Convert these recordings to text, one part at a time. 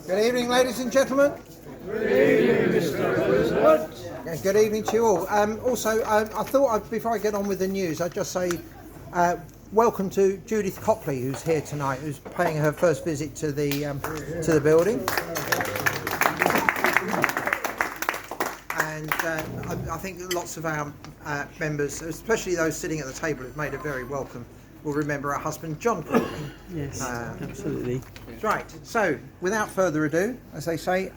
Good evening, ladies and gentlemen. Good evening, Mr. President. And good evening to you all. I thought before I get on with the news, I'd just say welcome to Judith Copley, who's here tonight, who's paying her first visit to the building. And I think lots of our members, especially those sitting at the table, have made it very welcome. Will remember her husband, John Copley. Yes, absolutely. Right, so without further ado, as they say,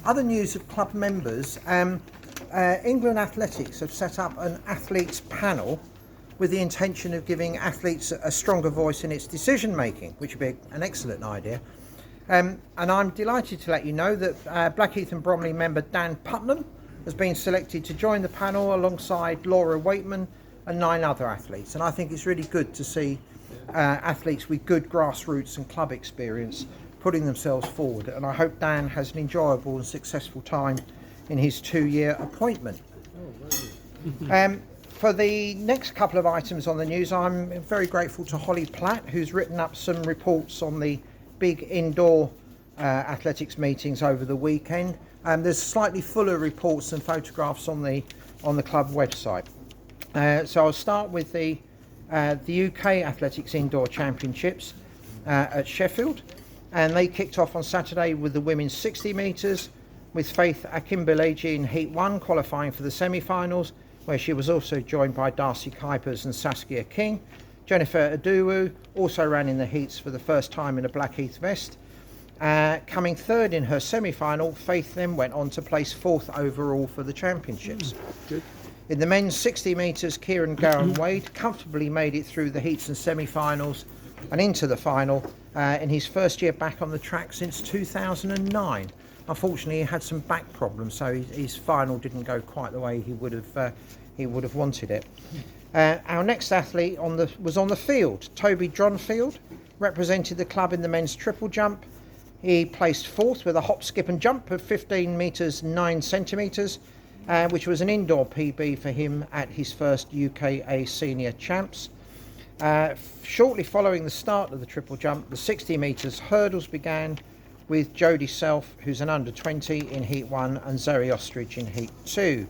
other news of club members, England Athletics have set up an athletes panel with the intention of giving athletes a stronger voice in its decision making, which would be an excellent idea. And I'm delighted to let you know that Blackheath and Bromley member Dan Putnam has been selected to join the panel alongside Laura Waitman and 9 other athletes. And I think it's really good to see athletes with good grassroots and club experience putting themselves forward, and I hope Dan has an enjoyable and successful time in his 2-year appointment. For the next couple of items on the news, I'm very grateful to Holly Platt, who's written up some reports on the big indoor athletics meetings over the weekend. There's slightly fuller reports and photographs on the club website. So I'll start with the UK Athletics Indoor Championships at Sheffield, and they kicked off on Saturday with the women's 60 metres, with Faith Akimbileji in Heat 1 qualifying for the semi-finals, where she was also joined by Darcy Kuipers and Saskia King. Jennifer Aduwu also ran in the heats for the first time in a Blackheath vest. Coming third in her semi-final, Faith then went on to place 4th overall for the championships. Good. In the men's 60 metres, Kieran Gowan-Wade comfortably made it through the heats and semi-finals and into the final in his first year back on the track since 2009. Unfortunately, he had some back problems, so his final didn't go quite the way he would have wanted it. Our next athlete was on the field. Toby Dronfield represented the club in the men's triple jump. He placed 4th with a hop, skip and jump of 15 metres 9 centimetres. Which was an indoor PB for him at his first UKA Senior Champs. Shortly following the start of the triple jump, the 60 metres hurdles began with Jodie Self, who's an under 20 in Heat 1, and Zoe Ostrich in Heat 2.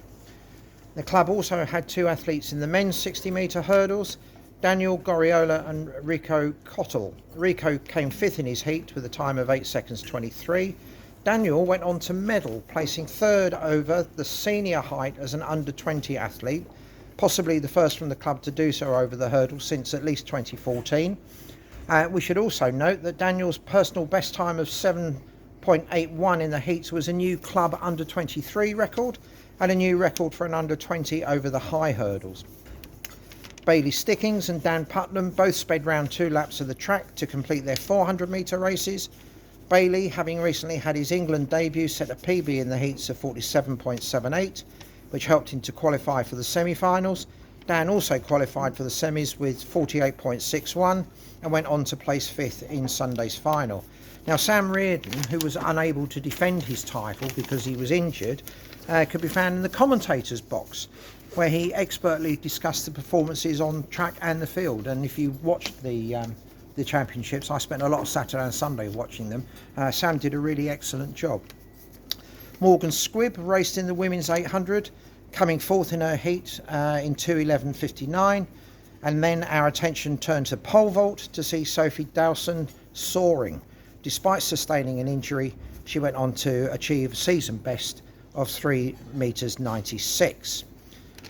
The club also had 2 athletes in the men's 60 metre hurdles, Daniel Goriola and Rico Cottle. Rico came 5th in his heat with a time of 8 seconds 23. Daniel went on to medal, placing 3rd over the senior height as an under 20 athlete, possibly the first from the club to do so over the hurdle since at least 2014. We should also note that Daniel's personal best time of 7.81 in the heats was a new club under 23 record and a new record for an under 20 over the high hurdles. Bailey Stickings and Dan Putnam both sped round 2 laps of the track to complete their 400 metre races. Bailey, having recently had his England debut, set a PB in the heats of 47.78, which helped him to qualify for the semi-finals. Dan also qualified for the semis with 48.61 and went on to place 5th in Sunday's final. Now, Sam Reardon, who was unable to defend his title because he was injured, could be found in the commentators' box, where he expertly discussed the performances on track and the field. And if you watched the championships, I spent a lot of Saturday and Sunday watching them. Sam did a really excellent job. Morgan Squibb raced in the women's 800, coming 4th in her heat in 2:11.59, and then our attention turned to pole vault to see Sophie Dowson soaring. Despite sustaining an injury, she went on to achieve a season best of 3 metres 96.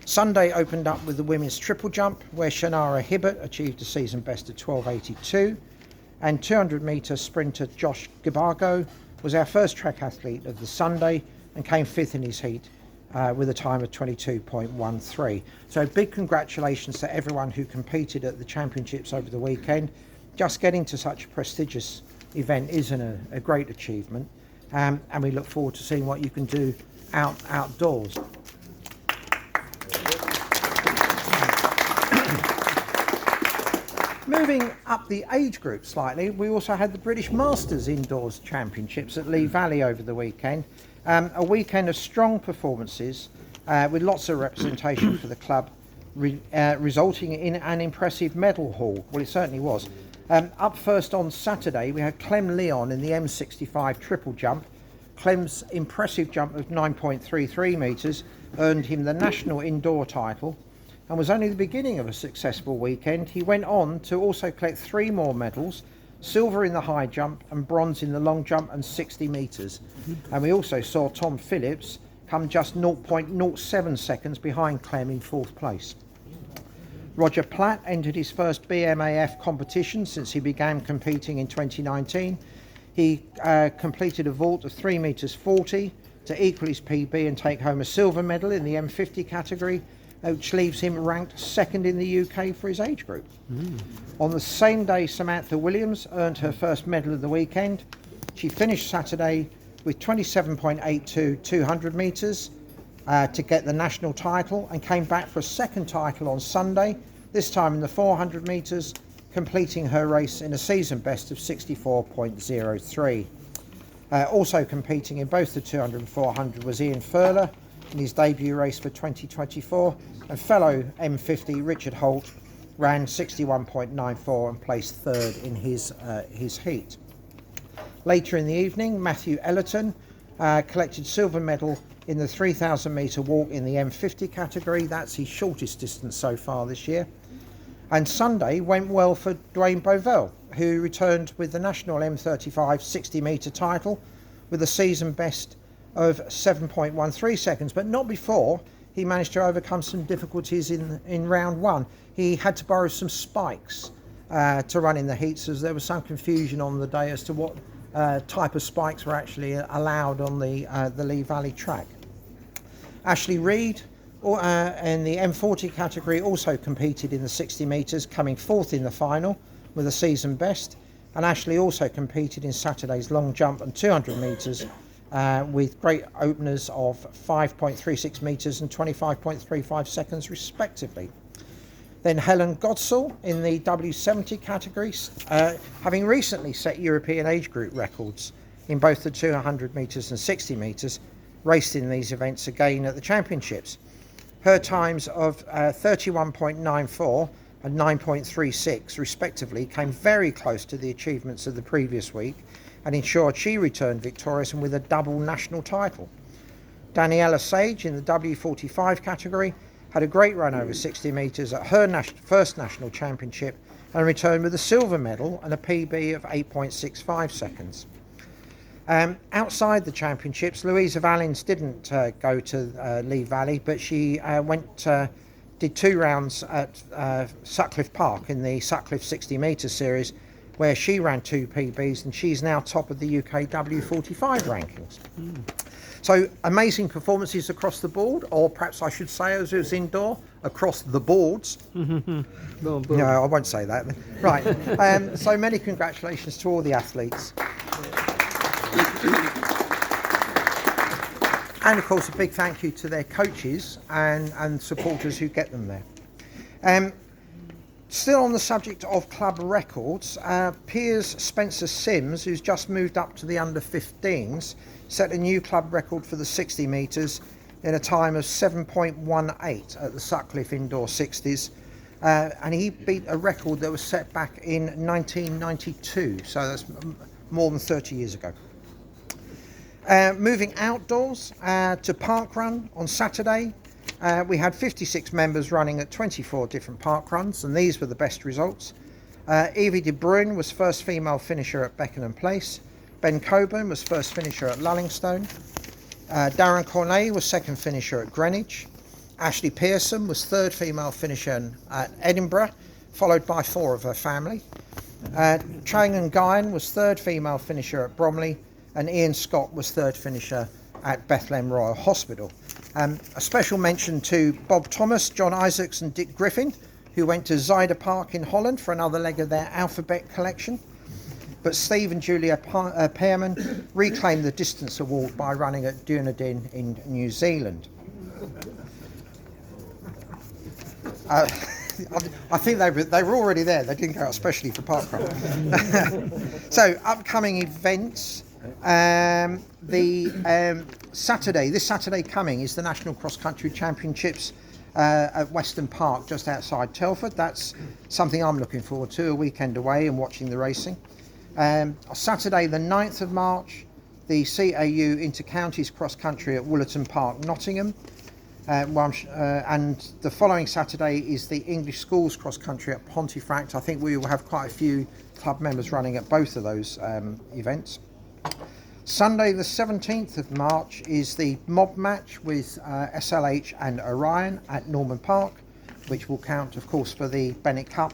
Sunday opened up with the women's triple jump, where Shannara Hibbert achieved a season best of 12.82, and 200 metre sprinter Josh Gibago was our first track athlete of the Sunday and came 5th in his heat with a time of 22.13. So big congratulations to everyone who competed at the championships over the weekend. Just getting to such a prestigious event is a great achievement, and we look forward to seeing what you can do outdoors. Moving up the age group slightly, we also had the British Masters Indoors Championships at Lee Valley over the weekend. A weekend of strong performances with lots of representation for the club, resulting in an impressive medal haul. Well, it certainly was. Up first on Saturday, we had Clem Leon in the M65 triple jump. Clem's impressive jump of 9.33 metres earned him the national indoor title and was only the beginning of a successful weekend. He went on to also collect 3 more medals, silver in the high jump and bronze in the long jump and 60 metres. And we also saw Tom Phillips come just 0.07 seconds behind Clem in 4th place. Roger Platt entered his first BMAF competition since he began competing in 2019. He completed a vault of 3 metres 40 to equal his PB and take home a silver medal in the M50 category, which leaves him ranked 2nd in the UK for his age group. On the same day, Samantha Williams earned her first medal of the weekend. She finished Saturday with 27.82 200 metres to get the national title and came back for a second title on Sunday, this time in the 400 metres, completing her race in a season best of 64.03. Also competing in both the 200 and 400 was Ian Furler in his debut race for 2024, and fellow M50 Richard Holt ran 61.94 and placed 3rd in his heat. Later in the evening, Matthew Ellerton collected silver medal in the 3,000 metre walk in the M50 category. That's his shortest distance so far this year. And Sunday went well for Dwayne Bovell, who returned with the national M35 60 metre title with a season best of 7.13 seconds, but not before he managed to overcome some difficulties in round 1. He had to borrow some spikes to run in the heats, as there was some confusion on the day as to what type of spikes were actually allowed on the Lee Valley track. Ashley Reid in the M40 category also competed in the 60 metres, coming 4th in the final with a season best, and Ashley also competed in Saturday's long jump and 200 metres with great openers of 5.36 metres and 25.35 seconds respectively. Then Helen Godsall in the W70 categories, having recently set European age group records in both the 200 metres and 60 metres, raced in these events again at the championships. Her times of 31.94 and 9.36 respectively came very close to the achievements of the previous week and ensured she returned victorious and with a double national title. Daniela Sage in the W45 category had a great run over 60 metres at her first national championship and returned with a silver medal and a PB of 8.65 seconds. Outside the championships, Louisa Valens didn't go to Lee Valley, but she did 2 rounds at Sutcliffe Park in the Sutcliffe 60 metre series, where she ran 2 PBs, and she's now top of the UK W45 rankings. So amazing performances across the board, or perhaps I should say, as it was indoor, across the boards. No, I won't say that. Right. So many congratulations to all the athletes. And of course a big thank you to their coaches and supporters who get them there. Still on the subject of club records, Piers Spencer Sims, who's just moved up to the under 15s, set a new club record for the 60 metres in a time of 7.18 at the Sutcliffe Indoor 60s, and he beat a record that was set back in 1992, so that's more than 30 years ago. Moving outdoors to parkrun on Saturday, we had 56 members running at 24 different parkruns, and these were the best results. Evie de Bruyn was first female finisher at Beckenham Place. Ben Coburn was first finisher at Lullingstone. Darren Cornet was second finisher at Greenwich. Ashley Pearson was third female finisher at Edinburgh, followed by 4 of her family. Chang and Guyan was third female finisher at Bromley, and Ian Scott was third finisher at Bethlehem Royal Hospital. A special mention to Bob Thomas, John Isaacs and Dick Griffin, who went to Zyder Park in Holland for another leg of their alphabet collection. But Steve and Julia Pearman reclaimed the distance award by running at Dunedin in New Zealand. I think they were already there. They didn't go out especially for parkrun. So upcoming events. This Saturday coming is the National Cross Country Championships at Western Park just outside Telford. That's something I'm looking forward to, a weekend away and watching the racing. Saturday the 9th of March, the CAU Inter-Counties Cross Country at Woollerton Park, Nottingham. And the following Saturday is the English Schools Cross Country at Pontefract. I think we will have quite a few club members running at both of those events. Sunday the 17th of March is the mob match with SLH and Orion at Norman Park, which will count of course for the Bennett Cup.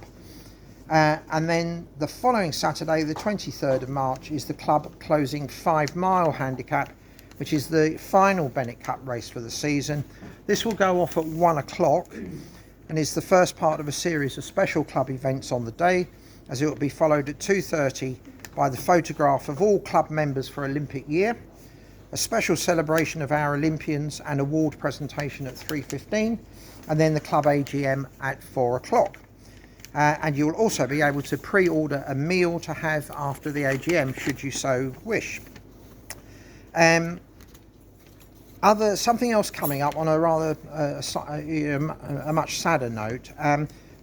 And then the following Saturday the 23rd of March is the club closing 5-mile handicap, which is the final Bennett Cup race for the season. This will go off at 1 o'clock and is the first part of a series of special club events on the day, as it will be followed at 2:30 by the photograph of all club members for Olympic year, a special celebration of our Olympians and award presentation at 3:15, and then the club AGM at 4 o'clock. And you'll also be able to pre-order a meal to have after the AGM should you so wish. Something else coming up on a rather a much sadder note.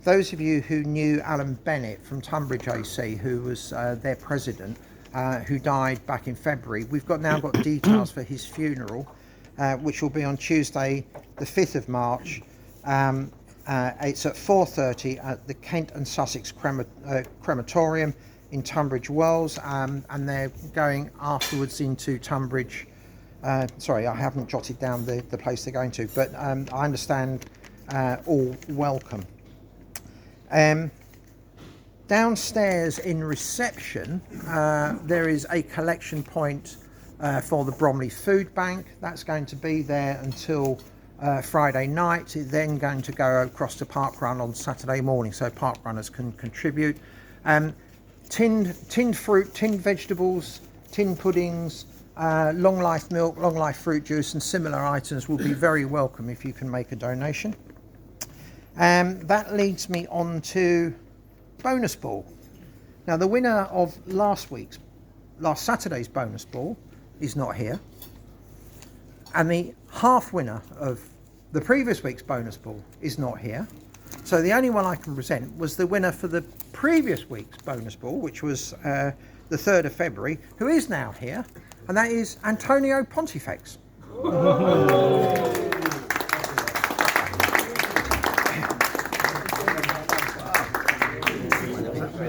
Those of you who knew Alan Bennett from Tunbridge AC, who was their president, who died back in February, we've now got details for his funeral, which will be on Tuesday the 5th of March. It's at 4:30 at the Kent and Sussex Crematorium in Tunbridge Wells, and they're going afterwards into Tunbridge. Sorry, I haven't jotted down the place they're going to, but I understand all welcome. Downstairs in reception, there is a collection point for the Bromley Foodbank. That's going to be there until Friday night. It's then going to go across to parkrun on Saturday morning, so park runners can contribute. Tinned fruit, tinned vegetables, tinned puddings, long life milk, long life fruit juice and similar items will be very welcome if you can make a donation. That leads me on to bonus ball. Now the winner of last Saturday's bonus ball is not here, and the half winner of the previous week's bonus ball is not here. So the only one I can present was the winner for the previous week's bonus ball, which was the 3rd of February, who is now here, and that is Antonio Pontifex.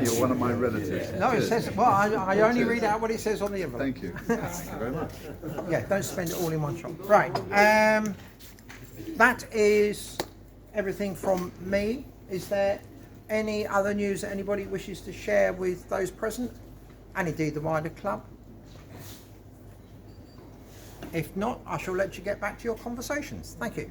You're one of my relatives. No, it says, well, I only read out what it says on the envelope. Thank you. Thank you very much. Yeah, don't spend it all in one shot. Right, that is everything from me. Is there any other news that anybody wishes to share with those present, and indeed the wider club? If not, I shall let you get back to your conversations. Thank you.